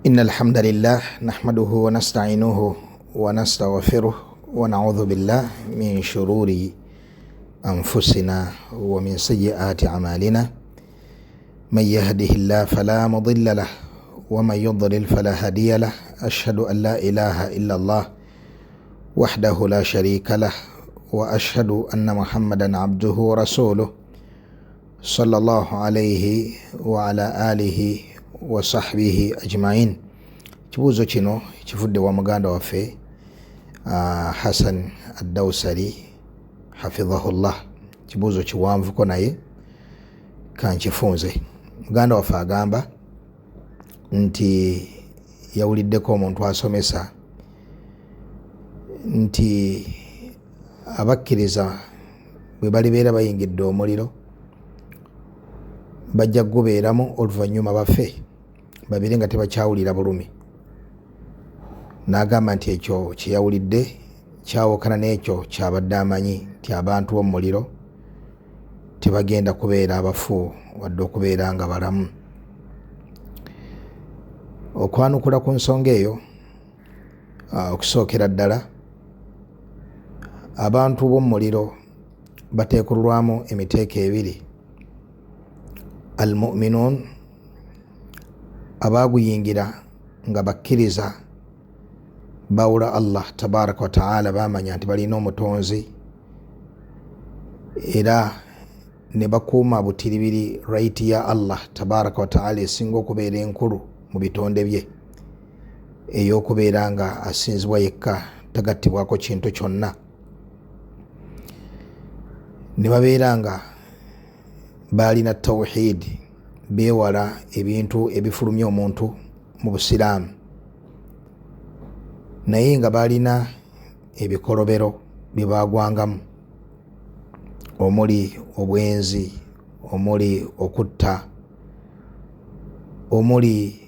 إن الحمد لله نحمده ونستعينه ونستغفره ونعوذ بالله من شرور أنفسنا ومن سيئات أعمالنا من يهده الله فلا مضل له ومن يضلل فلا هادي له أشهد أن لا إله إلا الله وحده لا شريك له وأشهد أن محمدا عبده ورسوله صلى الله عليه وعلى آله wasahbihi ajmain. Kibuuzo kino kivudde wa muganda waffe Hassan Ad-Dawsari hafidhahullah. Kibuuzo kiwanvuko naye kankifunze. Muganda waffe agamba nti yawuliddeko omuntu asomesa nti abakkiriza bwe balibeera bayingidde omuliro bajja gubeeramu oluvannyuma bafe babiri nga tebakyawulira bulumi. N'agamba nti ekyo kyeyawulidde kyawukana n'ekyo kyabadde amanyi nti abantu b'omuliro tebagenda kubeera abafu wadde okubeera nga balamu. Okwanukula ku nsonga eyo, okusookera ddala abantu b'omuliro bateekulwamu emiteeko ebiri. Al-mu'minun, abaguyingira nga bakkiriza bawula Allah tabaraka wa ta'ala, bamanya nti balina omutonzi era ne bakuuma butiribiri right ya Allah tabaraka wa ta'ala esinga okubeera enkulu mu bitonde bye, ey'okubeera nga asinzibwa yekka, tagattibwako kintu kyonna. Ne babeera nga balina tawhid, bewala ebintu ebifulumya omuntu mu busiraamu, naye nga balina ebikolobero bye bagwangamu, omuli obwenzi, omuli okutta, omuli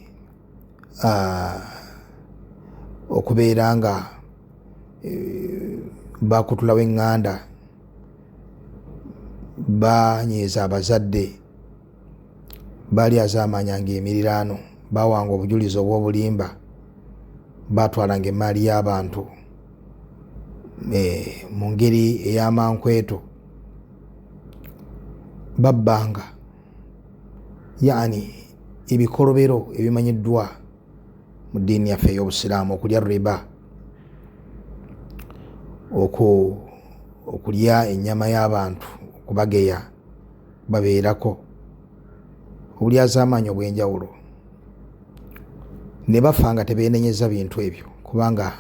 okubeera nga bakutulawo eŋŋanda, banyiiza abazadde, balyazaamanyanga emiriraano, bawanga obujulizi obw'obulimba, batwalanga emaali y'abantu mu ngeri ey'amankweto, babbanga, yani ebikolobero ebimanyiddwa mu ddiini yaffe ey'obusiraamu, okulya riba, okulya ennyama y'abantu, okubageya, babeerako obulyazaamaanyi obw'enjawulo. Ne bafa nga tebeenenyeza bintu ebyo, kubanga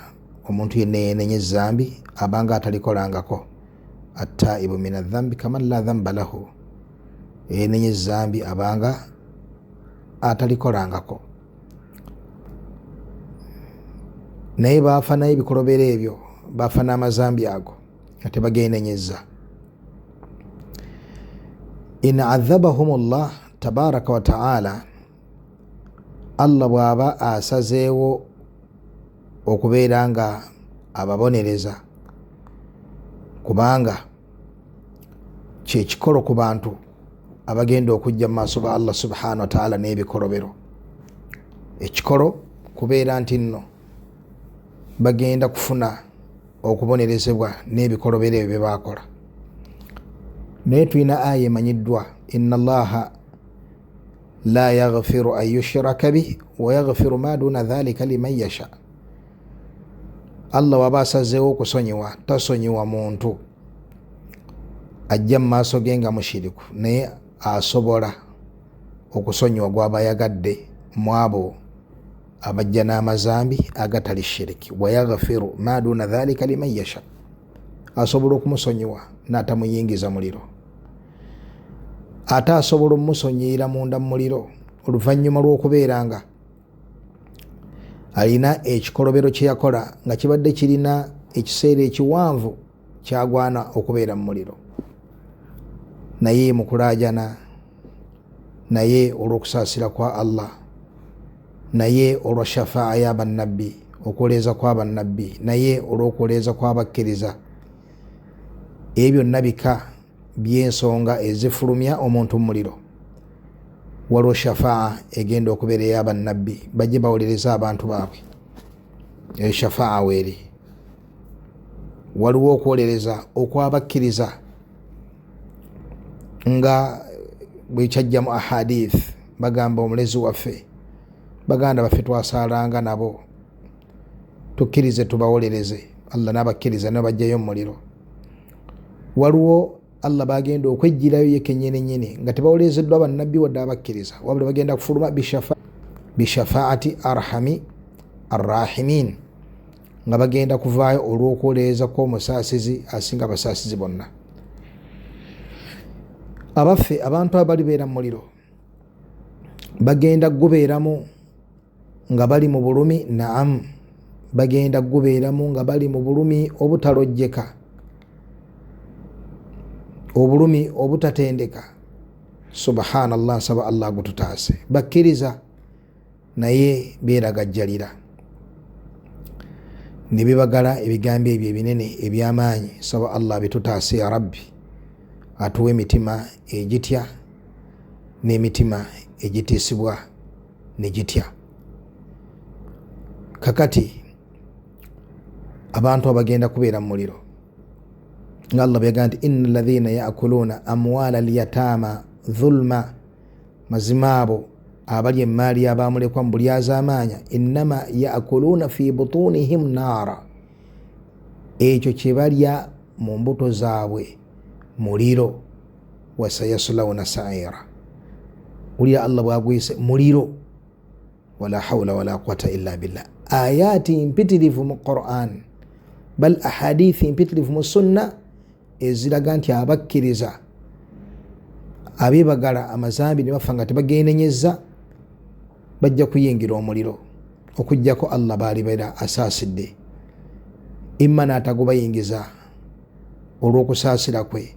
omuntu yenna yeenenya ezzambi abanga atalikolangako. Attaibu min adhambi kaman la dhamba lahu, yeenenya ezzambi abanga atalikolangako. Naye baafa naye ebikolobero ebyo, baafa n'amazambi ago nga tebageenenyezza. In adhabahumullah tabaraka wa ta'ala, Allah bw'aba asazeewo okubeera nga ababonereza, kubanga kyekikolo ku bantu abagenda okujja mu maaso ga Allah subhanahu wa ta'ala n'ebikolobero. Ekikolo kubeera nti nno bagenda kufuna okubonerezebwa n'ebikolobero ebyo bye baakola. Naye tulina aya emanyiddwa, inna allaha la yaghfiru an yushraka bih wa yaghfiru ma duna dhalika liman yasha. Allah waba asazeewo okusonyiwa, tasonyiwa muntu ajja mu maaso ge nga mushiriku, naye asobola okusonyiwa gw'aba yagadde mu abo abajja n'amazambi agatali shiriki. Wa yaghfiru ma duna dhalika liman yasha, asobola okumusonyiwa n'atamuyingiza muliro, ate asobola omumusonyiyira munda mu muliro oluvannyuma lw'okubeera nga alina ekikolobero kye yakola nga kibadde kirina ekiseera ekiwanvu kyagwana okubeera mu muliro. Naye mu kulaajana, naye olw'okusaasira kwa Allah, naye olwa shafaa ya bannabbi, okwoleeza kwa bannabbi, naye olw'okwoleeza kw'abakkiriza, ebyo byonna bika by'ensonga ezifulumya omuntu mu muliro. waliwo shafaa egenda okubeera ey'abannabbi bajje bawuliriza abantu baabwe. Eyo shafaa weeri. Waliwo okwolereza okwabakkiriza nga bwekyajja mu ahadith bagamba omulezi waffe baganda baffe twasaalanga nabo tukkirize tubawolereze, Allah n'abakkiriza ne bajjayo mu muliro. Waliwo Allah bagenda okwejjirayo ye kennyini nga tebawolezeddwa bannabbi wadde abakkiriza, wabula bagenda kufuluma bishafaati arhami arrahimin, nga bagenda kuvaayo olw'okwolereza kw'omusaasizi asinga abasaasizi bonna. Abaffe abantu abalibeera mu muliro bagenda gubeeramu nga bali mu bulumi, naamu bagenda gubeeramu nga bali mu bulumi obutalojjeka, obulumi obutatendeka. Subhanallah, nsaba Allah gututaase. Bakkiriza naye beeragajjalira ne bibagala ebigambo ebyo ebinene eby'amaanyi. Saba Allah bitutaase ya Rabbi, atuwa emitima egitya n'emitima egitiisibwa ne gitya. Kakati abantu abagenda kubeera mu muliro nga Allah byaga nti inna alladhina yaakuluuna amwaala alyataama dhulma, mazima abo abali emaali y'abamulekwa mu bulyazaamaanya, innama yaakuluuna fi butunihim naara, ekyo kye balya mu mbuto zaabwe muliro. Wasayaslawna sa'ira, ulira Allah bwagwise muliro. Wala hawla wala quwwata illa billah. Ayati mpitirivu mu Qur'an, bal ahadithi mpitirivu mu sunna eziraga nti abakkiriza abebagala amazambi ne bafa nga tebagenenyezza bajja kuyingira omuliro okujjako Allah baalibeera asaasidde. Imma n'atagubayingiza olw'okusaasira kwe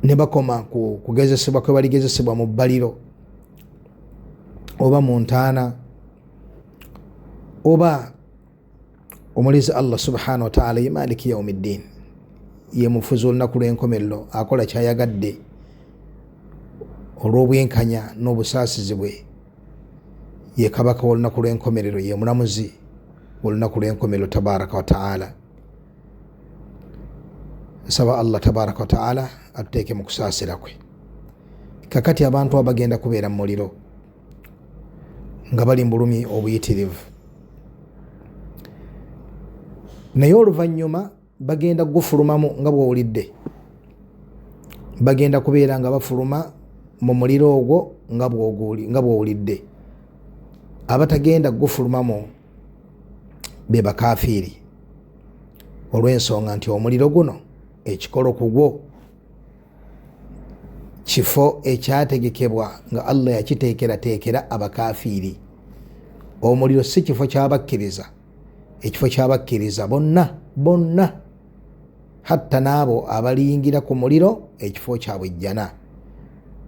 ne bakoma ku kugezesebwa kwe baligezesebwa mu bbaliro oba mu ntaana, oba omulezi Allah subhanahu wa ta'ala ye maliki yawmiddin, ye mufuzi olunaku lw'enkomerero, akola kyayagadde olw'obwenkanya n'obusaasizi bwe, ye kabaka w'olunaku lw'enkomerero, ye mulamuzi w'olunaku lw'enkomerero tabaraka wa ta'ala. Nsaba Allah tabaraka wa ta'ala atuteeke mu kusaasira kwe. Kakati abantu abagenda kubeera mu muliro nga bali mu bulumi obuyitirivu, naye oluvannyuma bagenda gufulumamu nga bw'owulidde. Bagenda kubeera nga bafuluma mu muliro ogwo nga bw'owulidde. Abatagenda gufulumamu be bakafiiri, olw'ensonga nti omuliro guno ekikolo ku gwo kifo ekyategekebwa nga Allah yakiteekerateekera abakafiiri. Omuliro si kifo ky'abakkiriza, ekifo ky'abakkiriza bonna hatta n'abo abaliyingira ku muliro ekifo kyabwe jjana.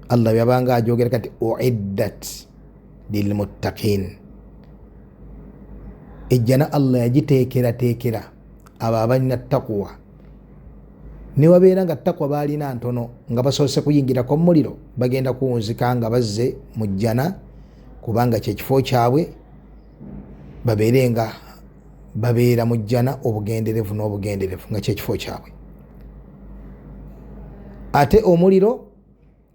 Allah byabanga ajogera kati uiddat lilmuttaqin, ejjana Allah yagiteekerateekera abo abalina taqwa. Ne wabeera nga taqwa baalina ntono nga basoose kuyingirako mu muliro, bagenda kuwunzika nga bazze mu jjana kubanga kyekifo kyabwe, babeere nga babeera mu jjana obugenderevu n'obugenderevu nga kyekifo kyabwe. Ate omuliro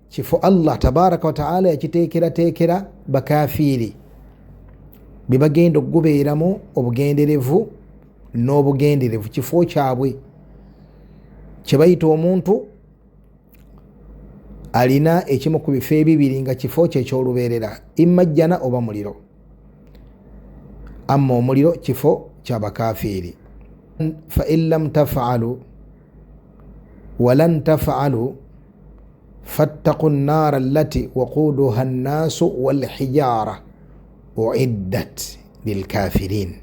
kifo Allah tabaraka wa ta'ala yakiteekerateekera bakafiiri, bye bagenda okugubeeramu obugenderevu n'obugenderevu, kifo kyabwe kye bayita omuntu alina ekimu ku bifo ebibiri nga kifo kye eky'olubeerera, imma jjana oba muliro. Amma omuliro kifo ky'abakafiiri. Fa in lam taf'alu walan taf'alu fattaqu nnaara allati waquuduha annaasu walhijaara uiddat lilkafirin,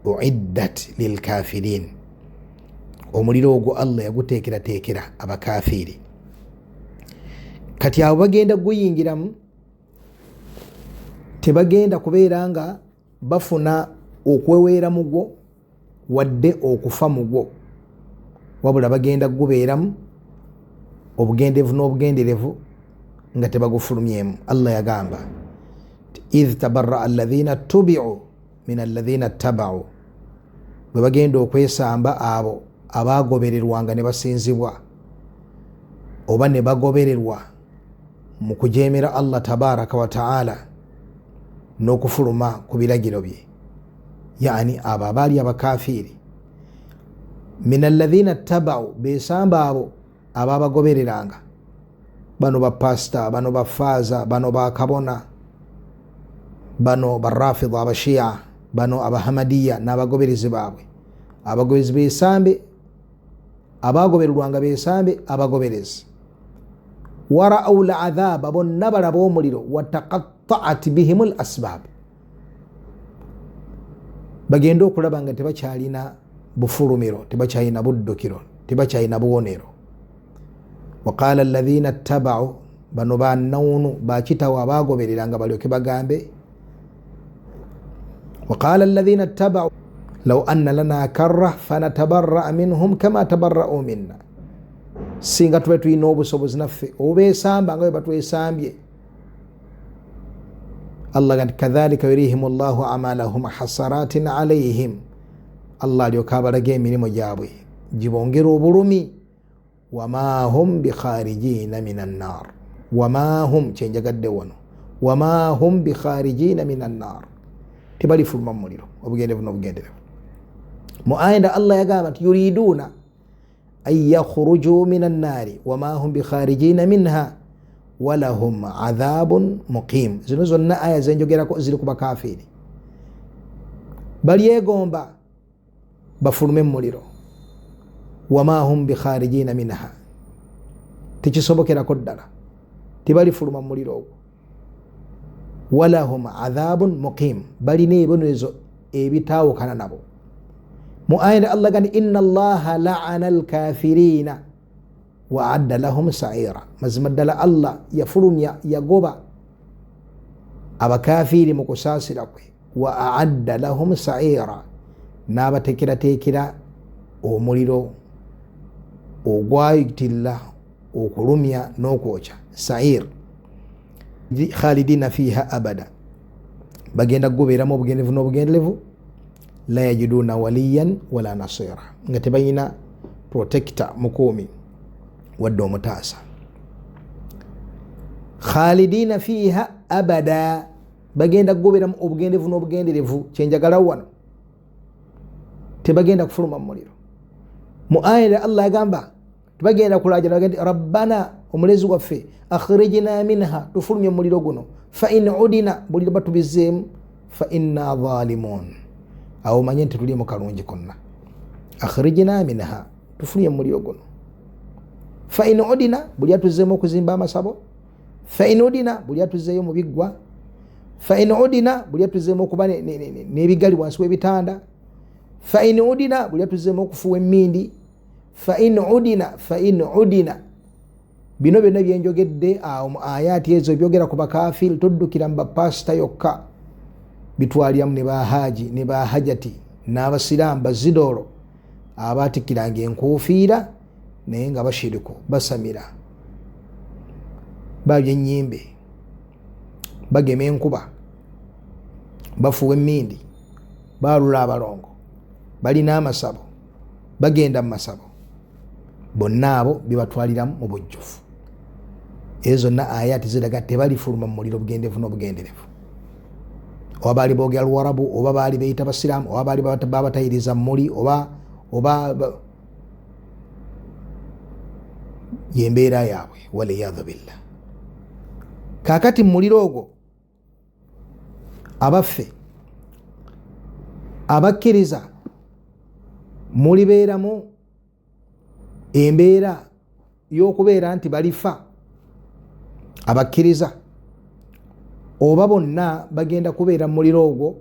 uiddat lilkafirin. Omuliro ogwo Allah yaguteekerateekera abakafiiri. Kati abo bagenda guyingiramu tebagenda kubeera nga bafuna okweweera mu gwo wadde okufa mu gwo, wabula bagenda gubeeramu obugenderevu n'obugenderevu nga tebagufulumyemu. Allah yagamba idh tabarra alladhina tubi'u min alladhina taba'u, bwe bagenda okwesamba abo abagobererwanga ne basinzibwa oba ne bagobererwa mu kujemera Allah tabaraka wa ta'ala n'okufuluma ku biragiro bye, yani abo abaali abakafiri. Min alladhina taba'u, besamba abo ababagobereranga, bano bapasita, bano bafaaza, bano bakabona, bano barafidha, abashia, bano abahamadiya n'abagoberezi baabwe. Abagoberezi besambe, abagobererwanga besambe abagoberezi. Wara'u al'adhaba, bonna balaba omuliro. Wataqatta'at bihimul asbab, bagenda okulaba nga tebakyalina bufulumiro, tebakyalina buddukiro, tebakyalina buwonero. Waqala alladhina ittaba'u, bano bannawunu bakitawo abagobereranga balyoke bagambe. Waqala alladhina ittaba'u law anna lana karra fanatabarra minhum kama tabarra'u minna, singa tube tulina obusobozi naffe obesamba nga bwe batwesambye. Allah gati kadhalika yurihim Allahu amalahum hasaratin alayhim, Allah alyoka abalaga emirimu gyabwe gibongera obulumi. Wama hum bikharijina minan nar, wama hum, kyenjagadde wano, wama hum bikharijina minan nar, tebalifuluma mu muliro obugenderevu n'obugenderevu. Mu ayenda Allah yagamba nti yuriduna an yakhruju minan nari wama hum bikharijina minha walahum adhabun muqim. Zino zonna aya zenjogerako ziri ku bakafiri, balyegomba bafulume mu muliro. Wama hum bikharijina minha, tekisobokerako ddala, tebalifuluma mu muliro ogwo. Walahum adhabun muqim, balina ebibonerezo ebitaawukana nabo. Mu ayina Allah gani inna Allaha la'ana al-kafirina wa adda lahum sa'ira, mazima ddala Allah yafulumya yagoba abakafiri mu kusaasira kwe. Wa a'adda lahum sa'ira, n'abatekerateekera omuliro ogwayitirira okulumya n'okwokya. Sa'ir khalidina fiha abada, bagenda kugobeeramu obugenderevu n'obugenderevu. La yajiduna waliyan wala nasira, nga tebalina protector, mukuumi wadde omutaasa. Khalidina fiha abada, bagenda kugobeeramu obugenderevu n'obugenderevu. Kyenjagala wano, tebagenda kufuluma mu muliro. Mu aya Allah yagamba tebagenda kulajana, bagenda rabbana, omulezi waffe, akhrijna minha, tufulumye mu muliro guno. Fa in udina, buli batubizeemu, fa inna zalimun, awo manye nti tuli mu kalungi konna. Akhrijna minha, tufulumye mu muliro guno. Fa in udina, buli atuzeemu okuzimba amasabo. Fa in udina, buli atuzeeyo mu biggwa. Fa in udina, buli atuzeemu okuba n'ebigali wansi w'ebitanda. Fa in udina, buli atuzeemu okufuwa emmindi. Fa in udina, bino byonna byenjogedde awo mu ayati ezo byogera ku bakafiri, toddukira mu bapasita yokka, bitwaliramu ne bahaji ne bahajati n'abasiraamu bazidoolo abaatikkiranga enkuufiira naye nga bashiriku, basamira, babya ennyimbe, bagema enkuba, bafuwa emmindi, baalula abalongo, balina amasabo, bagenda mu masabo. Bonna abo bibatwaliramu mu bujjufu. Ezo zonna ayati ziraga tebalifuluma mu muliro obugenderevu n'obugenderevu. Oba baali boogera Luwarabu, oba baali beeyita basiraamu, oba baali babatayiriza muli, oba yembeera yaabwe, waliyadhu billah. Kaakati mu muliro ogwo abaffe abakkiriza mulibeeramu embeera y'okubeera nti balifa. Abakkiriza oba bonna bagenda kubeera mu muliro ogwo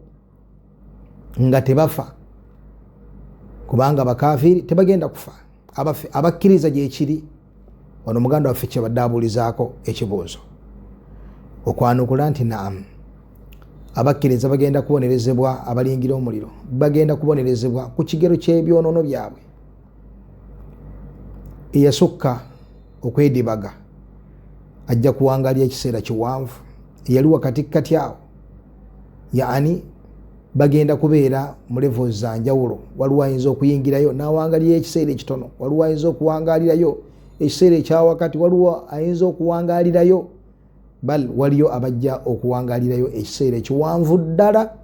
nga tebafa, kubanga abakafiri tebagenda kufa. Abakkiriza gyekiri. Ono muganda waffe kyebadde abuulizaako ekibuuzo okwanukula nti naamu, abakkiriza bagenda kubonerezebwa, abalingira omuliro bagenda kubonerezebwa ku kigero ky'ebyonoono byabwe. Eyasukka okwedibaga ajja kuwangalira ekiseera kiwanvu. Yali wakati kati awo, yaani bagenda kubeera mu levels za njawulo. Waliwo ayinza okuyingirayo n'awangalira ekiseera ekitono, waliwo ayinza okuwangalirayo ekiseera ekyawakati, waliwo ayinza okuwangalirayo, bal waliyo abajja okuwangalirayo ekiseera ekiwanvu ddala,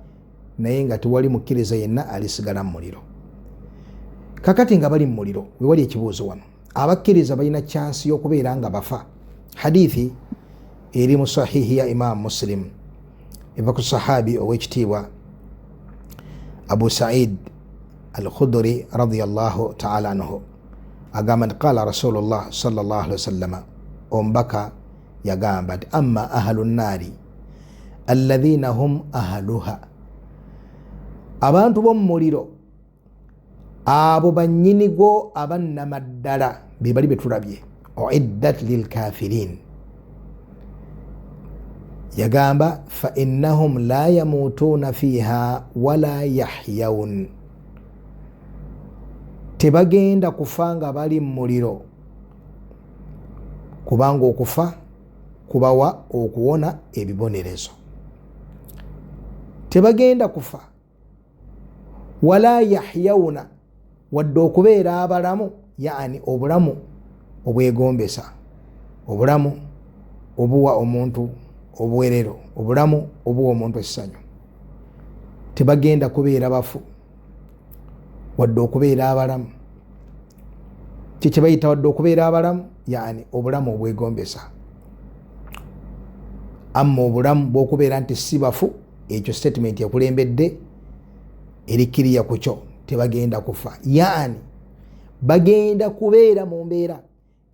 naye nga tewali mukkiriza yenna alisigala mu muliro. Kakati nga bali mu muliro, we wali ekibuuzo wano, abakkiriza balina chansi y'okubeera nga bafa. Hadithi eri mu sahihi ya Imam Muslim eva ku sahabi ow'ekitiibwa Abu Sa'id al-Khudri radiyallahu ta'ala anhu, agamba nti qala Rasulullah sallallahu alaihi wasallam, ombaka yagamba nti amma ahlu nnaari alladhina hum ahluha, abantu b'omu muliro abo bannyinigo abannama ddala be bali betulabye, uiddat lilkafirin. Yagamba fa innahum la yamutuuna fiha wala yahyawun, tebagenda kufa nga bali mu muliro, kubanga okufa kubawa okuwona ebibonerezo. Tebagenda kufa, wala yahyawuna, wadde okubeera abalamu, yaani obulamu obwegombesa, obulamu obuwa omuntu obuwerero, obulamu obuwa omuntu essanyu. Tebagenda kubeera bafu wadde okubeera abalamu. Kiki bayita wadde okubeera abalamu? Yaani obulamu obwegombesa. Amma obulamu bw'okubeera nti si bafu, ekyo statement yakulembedde erikkiriya ku kyo, tebagenda kufa. Yaani bagenda kubeera mu mbeera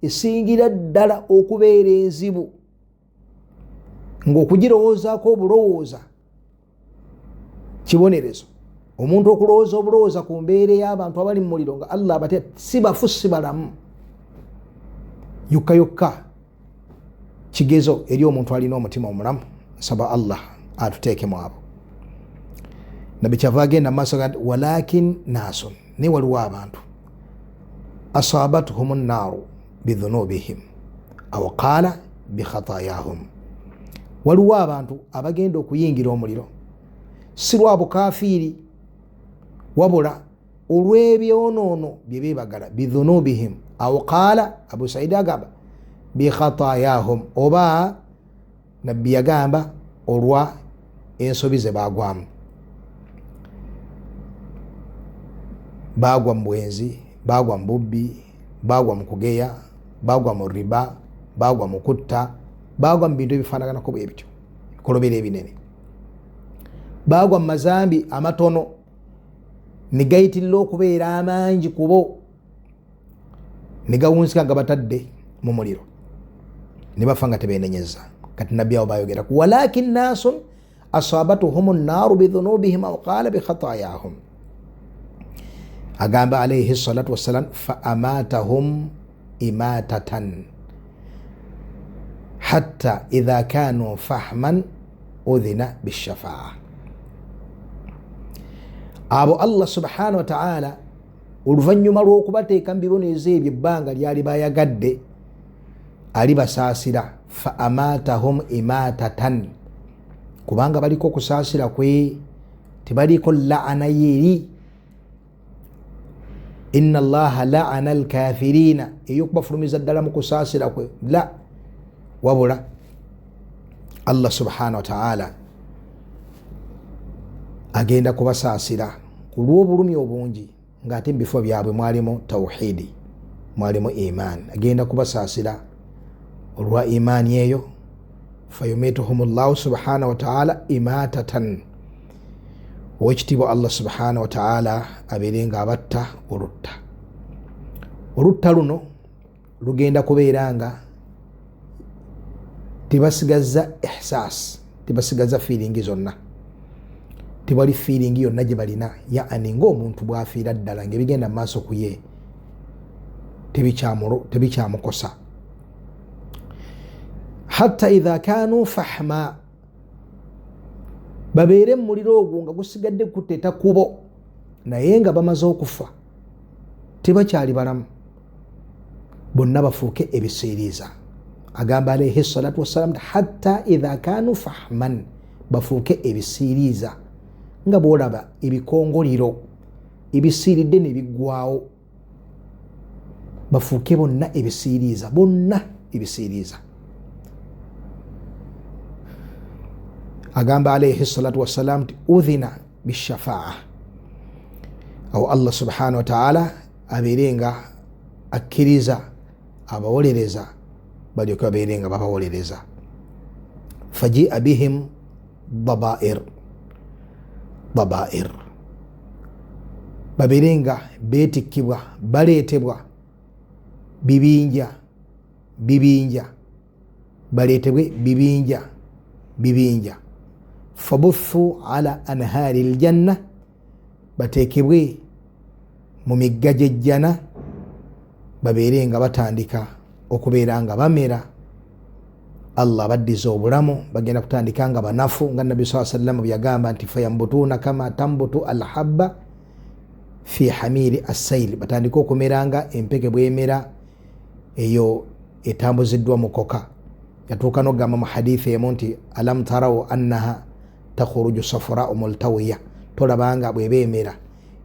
esingira ddala okubeera enzibu, ng'okugirowoozaako obulowooza kibonerezo. Omuntu okulowooza obulowooza ku mbeera y'abantu abali mu muliro nga Allah abate si bafu si balamu, yokka yokka kigezo eri omuntu alina omutima omulamu. Nsaba Allah atuteeke mu abo. Nabi kyava agenda mu maaso gati walakin nasun, naye waliwo abantu asabatuhum nnaaru bidhunubihim aw qaala bikhatayahum, waliwo abantu abagenda okuyingira omuliro si lwa bukafiiri wabula olw'ebyonoono bye beebagala, bidhunubihim aw qaala, Abu Saidi agamba bikhatayahum, oba nabbi yagamba olwa ensobi ze bagwamu. Bagwa mu bwenzi, bagwa mu bubbi, bagwa mu kugeya, bagwa mu riba, bagwa mu kutta, bagwa mu bintu ebifaanaganako bwe bityo, ebikolobero ebinene. Bagwa mu mazambi amatono ne gayitirira okubeera amangi ku bo, ne gawunsika nga batadde mu muliro, ne bafa nga tebeenenyeza. Kati nabbi awo bayogera ku walakin nasun asabatuhum nnaaru bidhunubihim aw qaala bikhatayahum. Agamba alayhi salatu wassalam fa amatahum imatatan hatta idha kanu fahman udhina bishafaa. Abo Allah subhanahu wa ta'ala oluvannyuma lw'okubateeka mu bibonerezo ebyo ebbanga lyali bayagadde, alibasaasira. Fa amatahum imatatan, kubanga baliko okusaasira kwe, tebaliko la'ana yeri. Inna Allaha la'ana al-kafirina, ey'okubafulumiza ddala mu kusaasira kwe, la, wabula Allah subhanahu wa ta'ala agenda kubasaasira ku lw'obulumi obungi, ng'ate mu bifo byabwe mwalimu tawhidi, mwalimu iman. Agenda kubasaasira olwa imaani eyo. Fayumituhum Allahu subhanahu wa ta'ala imatatan, owekitiibwa Allah subhanahu wa ta'ala abeere nga abatta olutta. Olutta luno lugenda kubeera nga tebasigaza ihsaas, tebasigaza feeling zonna, tewali feeling yonna gye balina, yaani ng'omuntu bw'afiira ddala ng'ebigenda mu maaso ku ye tebikyamukosa. Hatta idha kanu fahma, babeere mu muliro ogwo nga gusigadde kuteta kubo, naye nga bamaze okufa, tebakyali balamu, bonna bafuuke ebiseeriiza. agamba alayhi salatu wassalam hatta idha kanu fahman bafuuke ebisiiriiza nga bwolaba ebikongoliro ebisiiridde ne biggwaawo bafuuke bonna ebisiiriiza agamba alayhi salatu wassalam ti udhina bishafaa awo Allah subhanahu wa ta'ala abeerenga akkiriza abawolereza balyoke babeerenga babawolereza fajia bihim dabair babeerenga beetikkibwa baleetebwa bibinja baleetebwe bibinja fabuthu ala anhaari ljanna bateekebwe mu migga gy'ejjana babeerenga batandika okubeera nga bamera Allah baddiza obulamu bagenda kutandika nga banafu nga nabbi saa sallam byagamba nti fayambutuuna kama tambutu alhabba fi hamiri assaili batandika okumera nga empeke bwemera eyo etambuziddwa mukoka yatuuka nogamba mu hadithi emu nti alam taraw annaha takhuruju safrau multawiya tolabanga bweba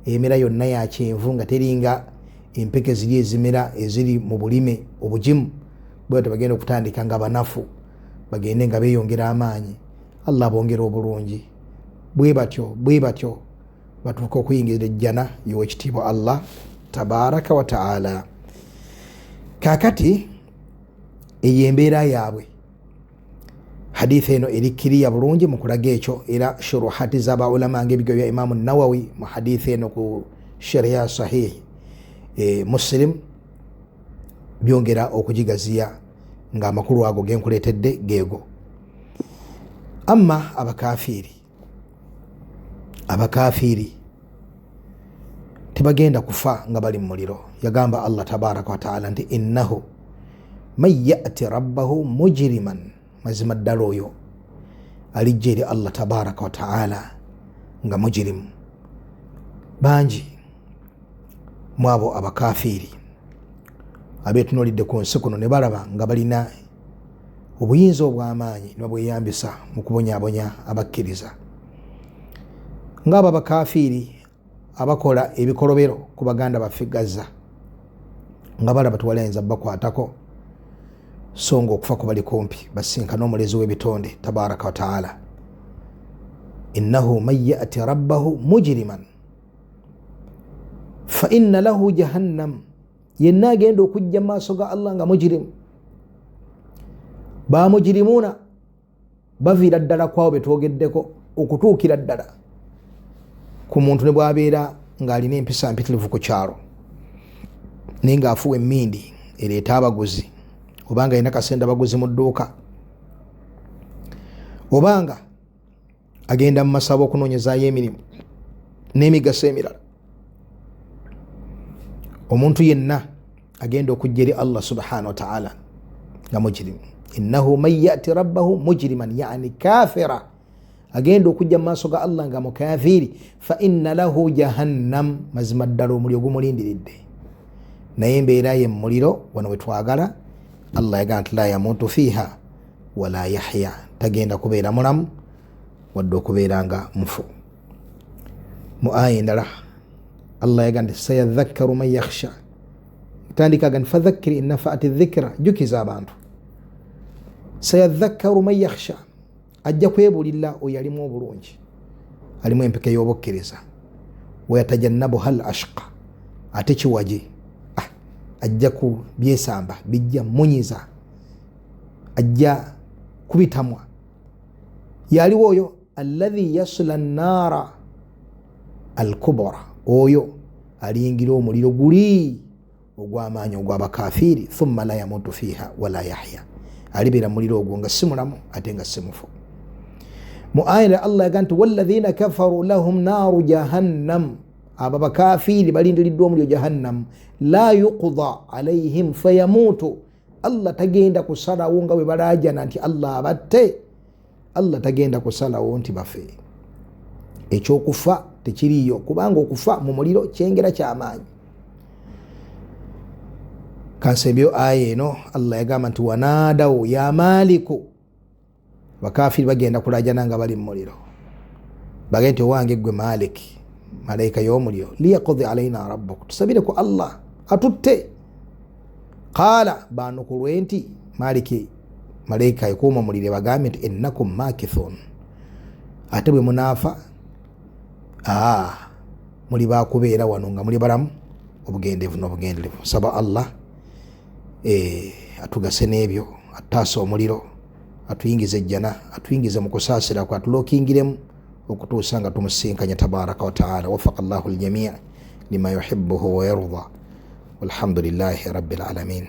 emera yonna ya kyenvu nga teringa empeke ziri ezimera eziri mu bulime obugimu bwetyo bagenda okutandika nga banafu bagende nga beyongera amaanyi Allah bongera obulungi bwe batyo batuuka okuyingira ejjana y'owekitiibwa Allah tabaraka wa taala. Kakati eyo embeera yaabwe hadithi eno erikkiriya bulungi mu kulaga ekyo era shuruhati z'abaulama ng'ebigyo bya Imaamu Nawawi mu hadithi eno ku shariya sahihi Muslim byongera okugigaziya nga amakulu ago genkuleetedde geego. Amma abakafiiri tebagenda kufa nga bali mu muliro. Yagamba Allah tabaraka wa taala nti innahu man ya'ti rabbahu mujriman, mazima ddala oyo alijja eri Allah tabaraka wa taala nga mujirimu. Bangi mwabo abakafiiri abeetunuulidde ku nsi kuno ne balaba nga balina obuyinza obw'amaanyi ne babweyambisa mu kubonyaabonya abakkiriza, ng'abo abakafiiri abakola ebikolobero ku baganda baffe Gaza nga balaba tuwalayinza bakwatako so nga okufa kubali kumpi basinkana omulezi w'ebitonde tabaraka wa taala. Innahu man ya'ti rabbahu mujriman fa inna lahu jahannam, yenna agenda okujja mu maaso ga Allah nga mujirimu. Bamujirimuuna baviira ddala kwawo betwogeddeko okutuukira ddala ku muntu ne bwabeera ng'alina empisa mpitirivu ku kyalo naye ng'afuwa emmindi ereeta abaguzi, obanga alina kasente abaguzi mu dduuka, obanga agenda mu masabo okunoonyezaayo emirimu n'emigaso emirala. Omuntu yenna agenda okujja eri Allah subhanahu wa ta'ala nga mujirimu. Innahu man ya'ti rabbahu mujriman, yani kafira, agenda okujja mu maaso ga Allah nga mukafiri. Fa inna lahu jahannam, mazima ddala omuliro gumulindiridde. Naye embeera ye mu muliro wano wetwagala Allah yagamba nti la yamutu fiha wala yahya, tagenda kubeera mulamu wadde okubeera nga mufu. Mu aya endala Allah yagamba nti sayadhakkaru man yakhsha, tandikaga nti fadhakkir in nafaati dhikra, jukiza abantu. Sayadhakkaru man yakhsha, ajja kwebulira oyo alimu obulungi, alimu empeke y'obukkiriza. Wayatajannabuha al ashqa, ate kiwaje ajja ku byesamba bijja munyiza, ajja kubitamwa. Yaliwo oyo alladhi yasla an-nara al-kubra, oyo aliyingira omuliro guli ogw'amaanyi ogw'abakafiiri. Thumma la yamutu fiha wala yahya, alibeera muliro ogwo nga si mulamu ate nga si mufu. Mu aya Allah yagamba nti walladhina kafaru lahum naaru jahannam, abo bakafiiri balindiriddwa omuliro jahannam. La yuqda alayhim fayamutu, Allah tagenda kusalawo nga bwe balajana nti Allah abatte. Allah tagenda kusalawo nti bafe. Ekyokufa tekiriyo, kubanga okufa mu muliro kyengera ky'amaanyi. kansebyo aya eno Allah yagamba nti wanadawo ya maliku, bakafiri bagenda kulajana nga bali mumuliro, bagenda nti owange gwe maliki, malaika y'omuliro, liyaqdi alaina rabbuk, tusabire ku Allah atutte. Qala banukulwe nti maliki malaika yekuuma mulire bagambe nti innakum makithun, ate bwe munaafa muli bakubeera wano nga muli balamu obugendeevu n'obugenderevu. Saba Allah atugase n'ebyo, ataasa omuliro, atuyingize ejjana, atuyingize mu kusaasira kwe, atulookingiremu okutuusa nga tumusinkanya tabaraka wa taala. Wafaqa Allahu aljamii lima yuhibbuhu wa yarda, walhamdulillahi rabbil alamin.